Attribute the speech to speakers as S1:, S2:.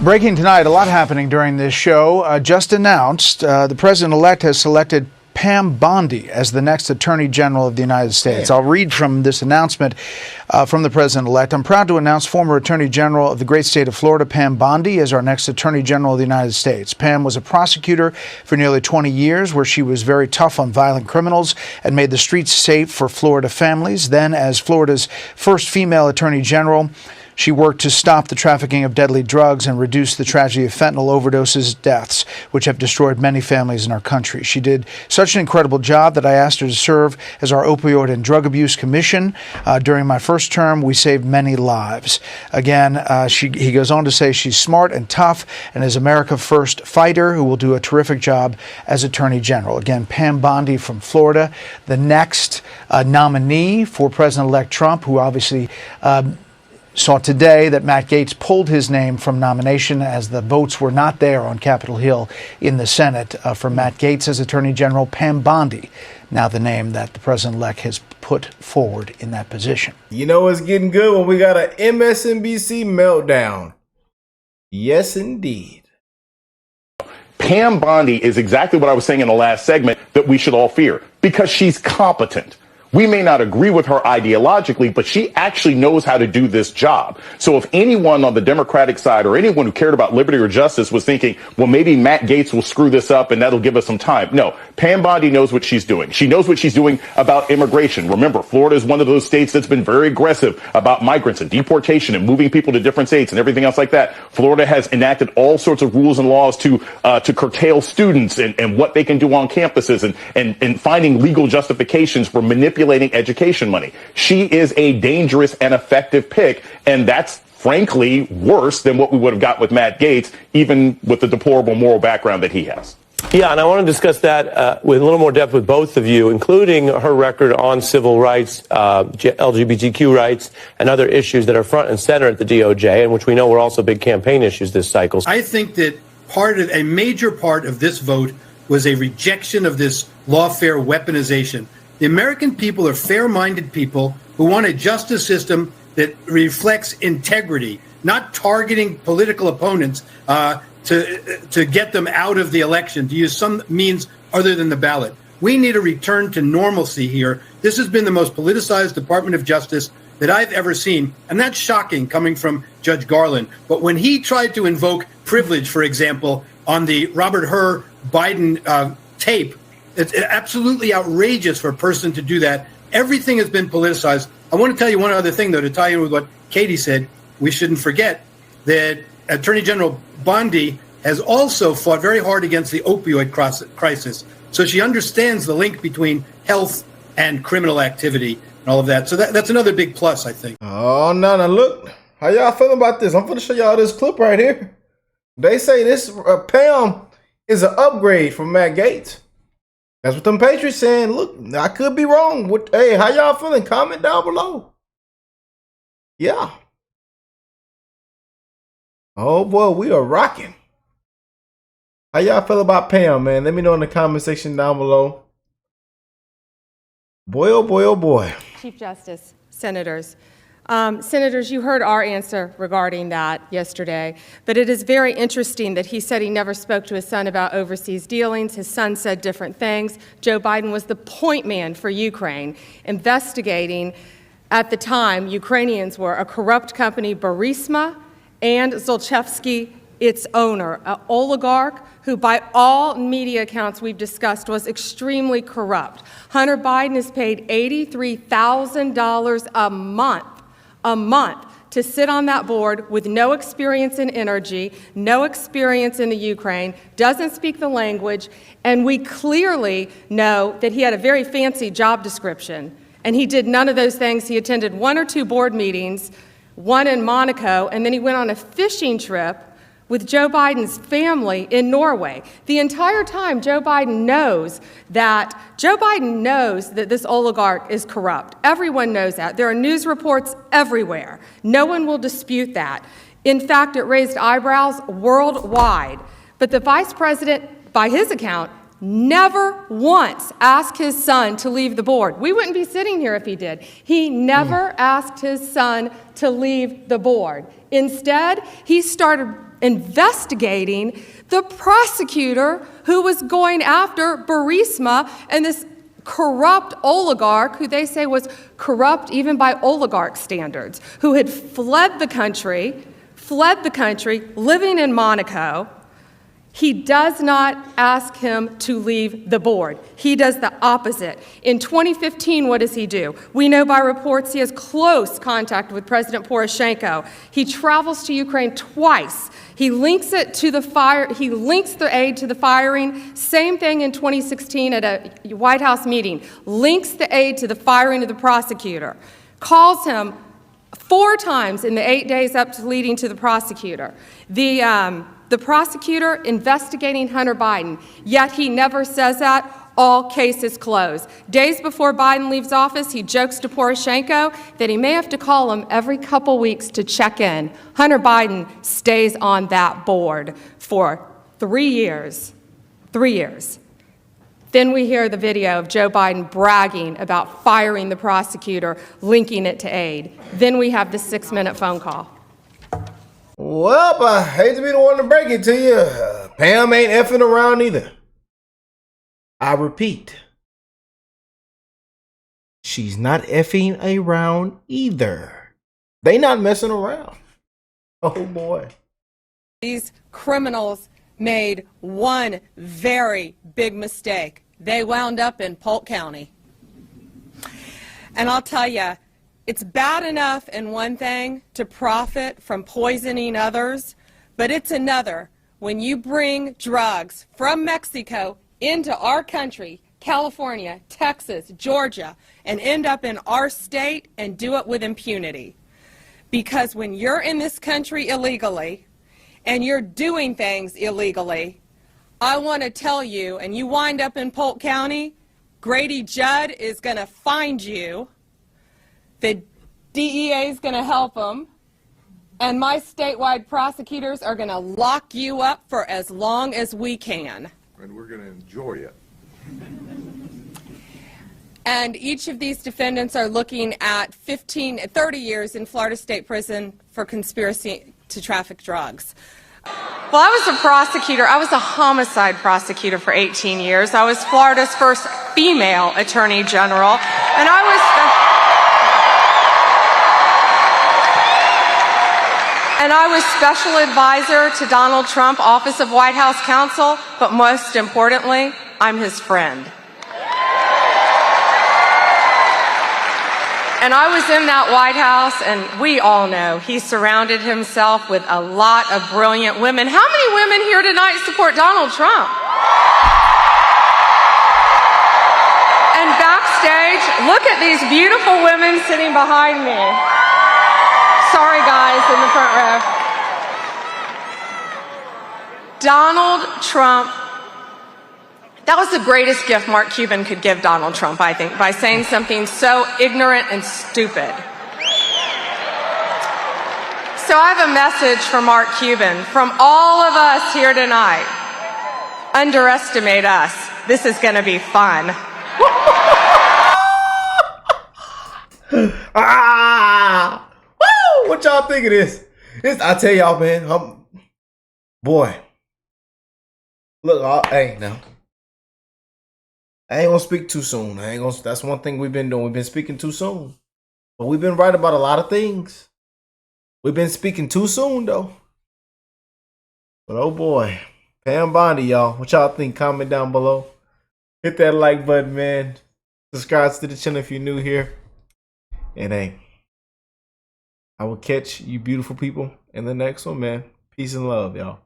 S1: Breaking tonight, a lot happening during this show. Just announced, the president-elect has selected Pam Bondi as the next Attorney General of the United States. I'll read from this announcement from the president-elect. I'm proud to announce former Attorney General of the great state of Florida, Pam Bondi, as our next Attorney General of the United States. Pam was a prosecutor for nearly 20 years, where she was very tough on violent criminals and made the streets safe for Florida families. Then, as Florida's first female Attorney General, she worked to stop the trafficking of deadly drugs and reduce the tragedy of fentanyl overdoses deaths, which have destroyed many families in our country. She did such an incredible job that I asked her to serve as our Opioid and Drug Abuse Commission. During my first term, we saved many lives. Again, he goes on to say she's smart and tough and is America's first fighter who will do a terrific job as Attorney General. Again, Pam Bondi from Florida, the next nominee for President-elect Trump, who obviously saw today that Matt Gaetz pulled his name from nomination as the votes were not there on Capitol Hill in the Senate for Matt Gaetz as Attorney General. Pam Bondi, now the name that the president-elect has put forward in that position.
S2: You know it's getting good when we got an MSNBC meltdown. Yes, indeed.
S3: Pam Bondi is exactly what I was saying in the last segment that we should all fear, because she's competent. We may not agree with her ideologically, but she actually knows how to do this job. So if anyone on the Democratic side or anyone who cared about liberty or justice was thinking, well, maybe Matt Gaetz will screw this up and that'll give us some time. No, Pam Bondi knows what she's doing. She knows what she's doing about immigration. Remember, Florida is one of those states that's been very aggressive about migrants and deportation and moving people to different states and everything else like that. Florida has enacted all sorts of rules and laws to curtail students and what they can do on campuses and finding legal justifications for manipulating education money. She is a dangerous and effective pick, and that's frankly worse than what we would have got with Matt Gaetz, even with the deplorable moral background that he has.
S4: Yeah, and I want to discuss that with a little more depth with both of you, including her record on civil rights, LGBTQ rights, and other issues that are front and center at the DOJ, and which we know were also big campaign issues this cycle.
S5: I think that a major part of this vote was a rejection of this lawfare weaponization. The American people are fair-minded people who want a justice system that reflects integrity, not targeting political opponents to get them out of the election, to use some means other than the ballot. We need a return to normalcy here. This has been the most politicized Department of Justice that I've ever seen, and that's shocking coming from Judge Garland. But when he tried to invoke privilege, for example, on the Robert Hur Biden tape, it's absolutely outrageous for a person to do that. Everything has been politicized. I want to tell you one other thing, though, to tie in with what Katie said. We shouldn't forget that Attorney General Bondi has also fought very hard against the opioid crisis. So she understands the link between health and criminal activity and all of that. So that's another big plus, I think.
S2: Oh, no, look. How y'all feeling about this? I'm going to show y'all this clip right here. They say this Pam is an upgrade from Matt Gaetz. That's what them Patriots saying. Look, I could be wrong. Hey, how y'all feeling? Comment down below. Yeah. Oh boy, we are rocking. How y'all feel about Pam, man? Let me know in the comment section down below. Boy, oh boy, oh boy.
S6: Chief Justice, Senators. Senators, you heard our answer regarding that yesterday, but it is very interesting that he said he never spoke to his son about overseas dealings. His son said different things. Joe Biden was the point man for Ukraine, investigating, at the time, Ukrainians were a corrupt company, Burisma, and Zlochevsky, its owner, an oligarch who, by all media accounts we've discussed, was extremely corrupt. Hunter Biden is paid $83,000 a month to sit on that board with no experience in energy, no experience in the Ukraine, doesn't speak the language, and we clearly know that he had a very fancy job description, and he did none of those things. He attended 1 or 2 board meetings, one in Monaco, and then he went on a fishing trip with Joe Biden's family in Norway. The entire time, Joe Biden knows that this oligarch is corrupt. Everyone knows that. There are news reports everywhere. No one will dispute that. In fact, it raised eyebrows worldwide. But the vice president, by his account, never once asked his son to leave the board. We wouldn't be sitting here if he did. He never asked his son to leave the board. Instead, he started investigating the prosecutor who was going after Burisma and this corrupt oligarch who they say was corrupt even by oligarch standards, who had fled the country, living in Monaco. He does not ask him to leave the board. He does the opposite. In 2015, what does he do? We know by reports he has close contact with President Poroshenko. He travels to Ukraine twice. He links it to the fire. He links the aid to the firing. Same thing in 2016 at a White House meeting. Links the aid to the firing of the prosecutor. Calls him 4 times in the 8 days up to leading to the prosecutor. The prosecutor investigating Hunter Biden, yet he never says that. All cases closed. Days before Biden leaves office, he jokes to Poroshenko that he may have to call him every couple weeks to check in. Hunter Biden stays on that board for 3 years. 3 years. Then we hear the video of Joe Biden bragging about firing the prosecutor, linking it to aid. Then we have the 6-minute phone call.
S2: Well, I hate to be the one to break it to you. Pam ain't effing around either. I repeat, she's not effing around either. They not messing around. Oh boy.
S7: These criminals made one very big mistake. They wound up in Polk County. And I'll tell you, it's bad enough in one thing to profit from poisoning others, but it's another when you bring drugs from Mexico into our country, California, Texas, Georgia, and end up in our state and do it with impunity. Because when you're in this country illegally and you're doing things illegally, I want to tell you, and you wind up in Polk County, Grady Judd is going to find you, the DEA is going to help them, and my statewide prosecutors are going to lock you up for as long as we can.
S8: And we're going to enjoy it.
S7: And each of these defendants are looking at 30 years in Florida State Prison for conspiracy to traffic drugs.
S6: Well, I was a prosecutor. I was a homicide prosecutor for 18 years. I was Florida's first female attorney general, and I was special advisor to Donald Trump, Office of White House Counsel, but most importantly, I'm his friend. And I was in that White House, and we all know he surrounded himself with a lot of brilliant women. How many women here tonight support Donald Trump? And backstage, look at these beautiful women sitting behind me. Sorry, guys, in the front row. Donald Trump, that was the greatest gift Mark Cuban could give Donald Trump, I think, by saying something so ignorant and stupid. So I have a message for Mark Cuban from all of us here tonight. Underestimate us. This is going to be fun.
S2: Woo! What y'all think of this? I tell y'all, man, boy. Look, hey, now. I ain't gonna speak too soon. That's one thing we've been doing. We've been speaking too soon. But we've been right about a lot of things. We've been speaking too soon, though. But oh boy. Pam Bondi, y'all. What y'all think? Comment down below. Hit that like button, man. Subscribe to the channel if you're new here. And hey, I will catch you beautiful people in the next one, man. Peace and love, y'all.